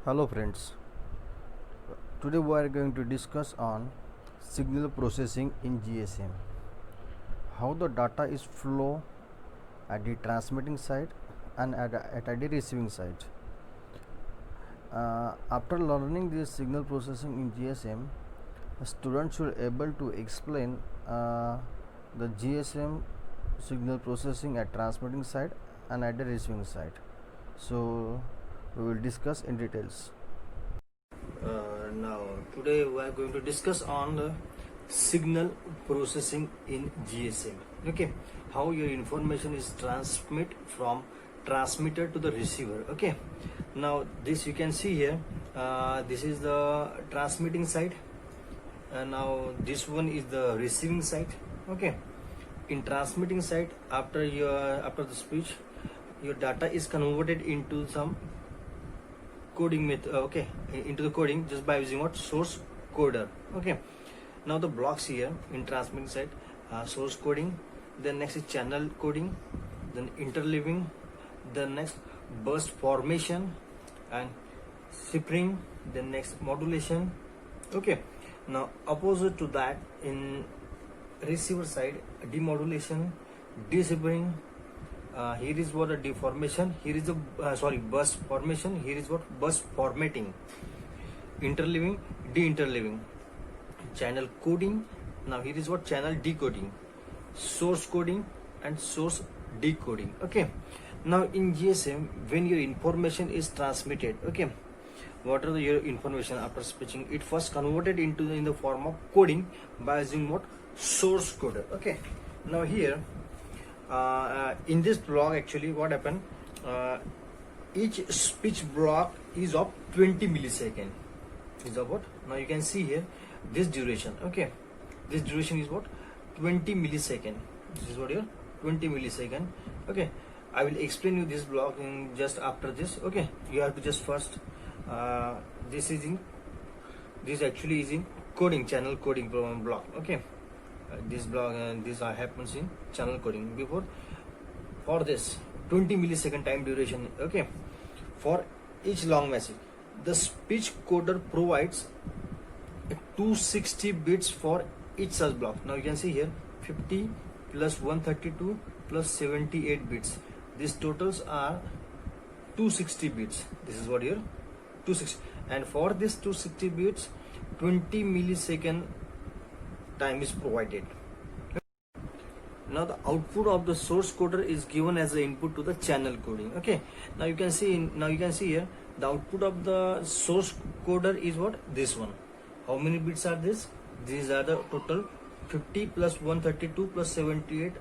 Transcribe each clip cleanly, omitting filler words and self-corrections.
Hello friends, today we are going to discuss on signal processing in GSM. How the data is flow at the transmitting side and at the receiving side. After learning this signal processing in GSM, a student should able to explain the GSM signal processing at transmitting side and at the receiving side. So we will discuss in details. Now today we are going to discuss on the signal processing in GSM. Okay, how your information is transmit from transmitter to the receiver. Okay, now this you can see here. This is the transmitting side, and now this one is the receiving side. Okay, in transmitting side, after the speech, your data is converted into some coding method, into the coding just by using what source coder. Okay, now the blocks here in transmitting side, source coding, then next is channel coding, then interleaving, then next burst formation and shipping, then next modulation. Okay, now opposite to that in receiver side, demodulation, dezipping. Here is what a deformation, here is the burst formation, here is what burst formatting, interleaving, deinterleaving, channel coding. Now here is what channel decoding, source coding and source decoding. Okay, now in GSM, when your information is transmitted, okay, what are your information after switching, it first converted into in the form of coding by using what source coder. Okay, now here in this block, actually what happened, each speech block is of 20 millisecond. Is of what? Now you can see here this duration. Okay, this duration is what 20 millisecond. This is what your 20 millisecond. Okay, I will explain you this block in just after this. Okay, you have to just first this actually is in coding, channel coding block. Okay, this block this happens in channel coding. Before, for this 20 millisecond time duration, okay, for each long message, the speech coder provides 260 bits for each such block. Now you can see here 50 plus 132 plus 78 bits. These totals are 260 bits. This is what here 260, and for this 260 bits 20 millisecond time is provided. Now the output of the source coder is given as the input to the channel coding. Okay, now you can see here the output of the source coder is what, this one. How many bits are this? These are the total 50 plus 132 plus 78,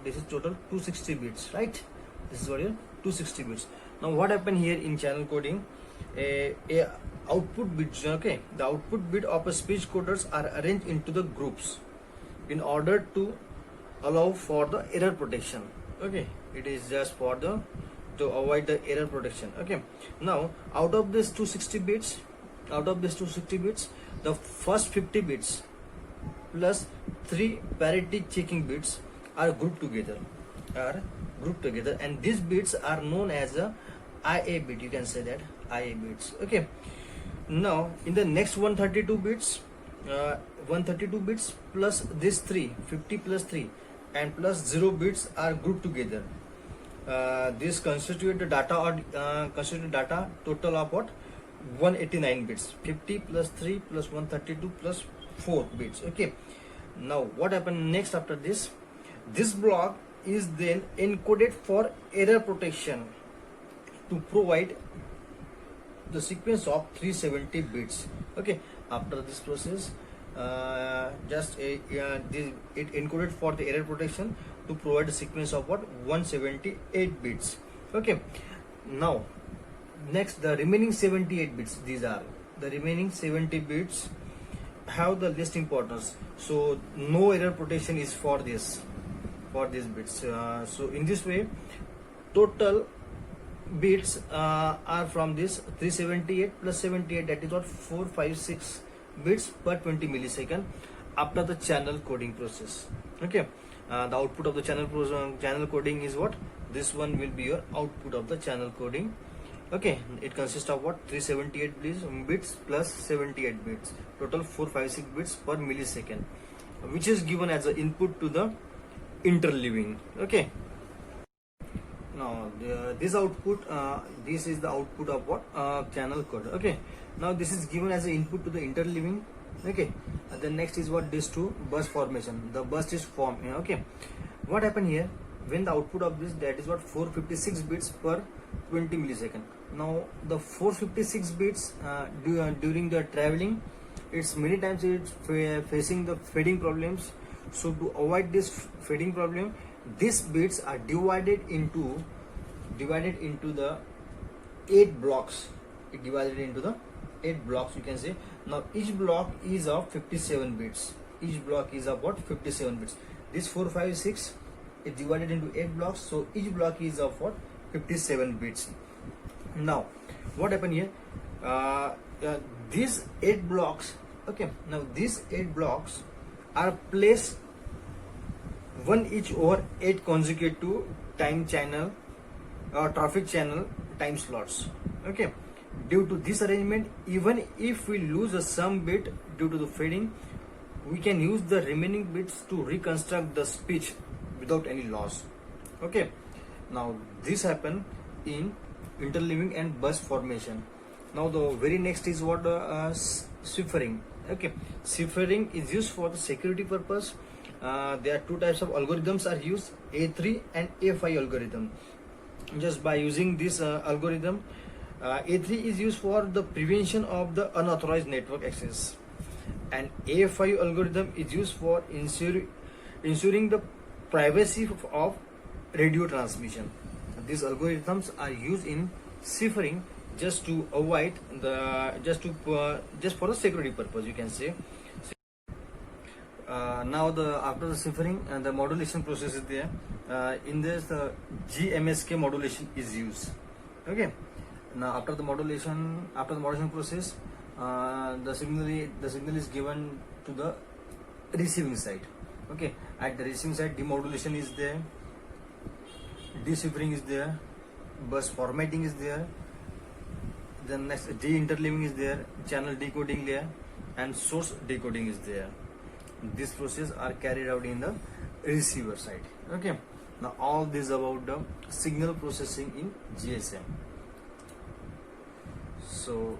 this is total 260 bits, right? This is what here 260 bits. Now what happened here in channel coding, a output bits, okay, the output bit of a speech coders are arranged into the groups in order to allow for the error protection. Okay, it is just for the to avoid the error protection. Okay, now out of this 260 bits, the first 50 bits plus 3 parity checking bits are grouped together, and these bits are known as a IA bit. You can say that IA bits. Okay, now in the next 132 bits, plus this 50 plus 3 and plus 0 bits are grouped together. This constitute the data total of what, 189 bits. 50 plus 3 plus 132 plus 4 bits. Okay, now what happened next after this, this block is then encoded for error protection to provide the sequence of 370 bits. Okay, after this process, it encoded for the error protection to provide a sequence of what, 178 bits. Okay, now next the remaining 78 bits, these are the remaining 70 bits have the least importance, so no error protection is for these bits. So in this way, total bits are from this 378 plus 78, that is what 456 bits per 20 millisecond after the channel coding process. Okay, the output of the channel coding is what, this one will be your output of the channel coding Okay, it consists of what? 378 bits plus 78 bits, total 456 bits per millisecond, which is given as an input to the interleaving. Okay, now this output, this is the output of what? Channel code. Okay, now this is given as an input to the interleaving. Okay, and then next is what? This to bus formation. The bus is formed. Okay, what happened here? When the output of this, that is what? 456 bits per 20 millisecond. Now the 456 bits during the traveling, it's many times it's facing the fading problems. So to avoid this fading problem, these bits are divided into the 8 blocks. It divided into the 8 blocks, you can say. Now each block is of 57 bits. Each block is of what? 57 bits. This 456 is divided into 8 blocks, so each block is of what? 57 bits. Now what happened here? These 8 blocks, okay, now these 8 blocks are placed one each over 8 consecutive time channel or traffic channel time slots. Okay, due to this arrangement, even if we lose some bit due to the fading, we can use the remaining bits to reconstruct the speech without any loss. Okay, now this happen in interleaving and bus formation. Now the very next is what? Ciphering. Okay, ciphering is used for the security purpose. There are two types of algorithms are used: A3 and A5 algorithm. Just by using this algorithm, A3 is used for the prevention of the unauthorized network access, and A5 algorithm is used for ensuring the privacy of radio transmission. These algorithms are used in ciphering just to avoid the just for the security purpose, you can say. Now after the ciphering, the modulation process is there. In this GMSK modulation is used. Okay, now after the modulation process, the signal is given to the receiving side. Okay, at the receiving side, demodulation is there, deciphering is there, bus formatting is there, then next de-interleaving is there, channel decoding there, and source decoding is there. These processes are carried out in the receiver side. Okay, now all this about the signal processing in GSM. So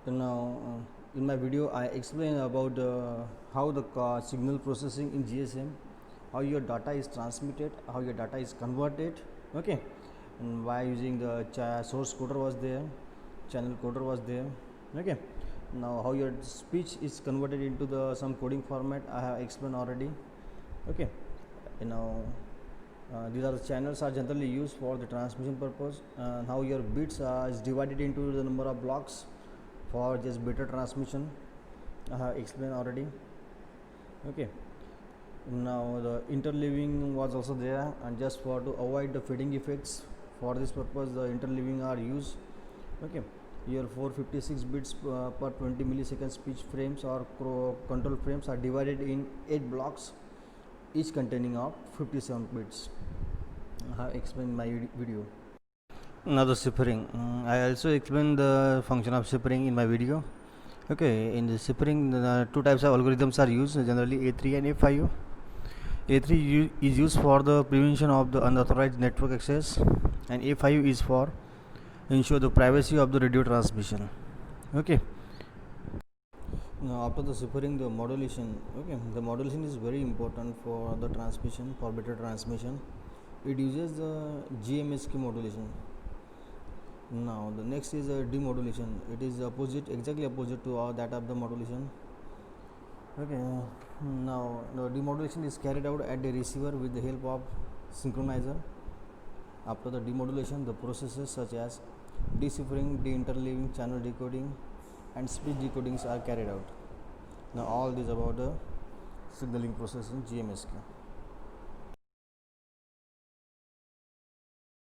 now in my video I explain about how the signal processing in GSM, how your data is transmitted, how your data is converted. Okay, and why using the source coder was there, channel coder was there. Okay, now how your speech is converted into the some coding format I have explained already. Okay, now these are the channels are generally used for the transmission purpose, and how your bits is divided into the number of blocks for just better transmission I have explained already. Okay, now the interleaving was also there, and just for to avoid the fading effects, for this purpose the interleaving are used. Okay, here 456 bits per 20 millisecond speech frames or control frames are divided in 8 blocks, each containing of 57 bits. I have explained in my video. Now the ciphering, I also explained the function of ciphering in my video. Okay, in the ciphering, two types of algorithms are used, generally A3 and A5. A3 is used for the prevention of the unauthorized network access, and A5 is for ensure the privacy of the radio transmission. Okay, now after the ciphering, the modulation. Okay, the modulation is very important for the transmission, for better transmission. It uses the GMSK modulation. Now the next is demodulation. It is exactly opposite to that of the modulation. Okay, now the demodulation is carried out at the receiver with the help of synchronizer. After the demodulation, the processes such as deciphering, de-interleaving, channel decoding, and speech decodings are carried out. Now all this about the signaling process in GMSK.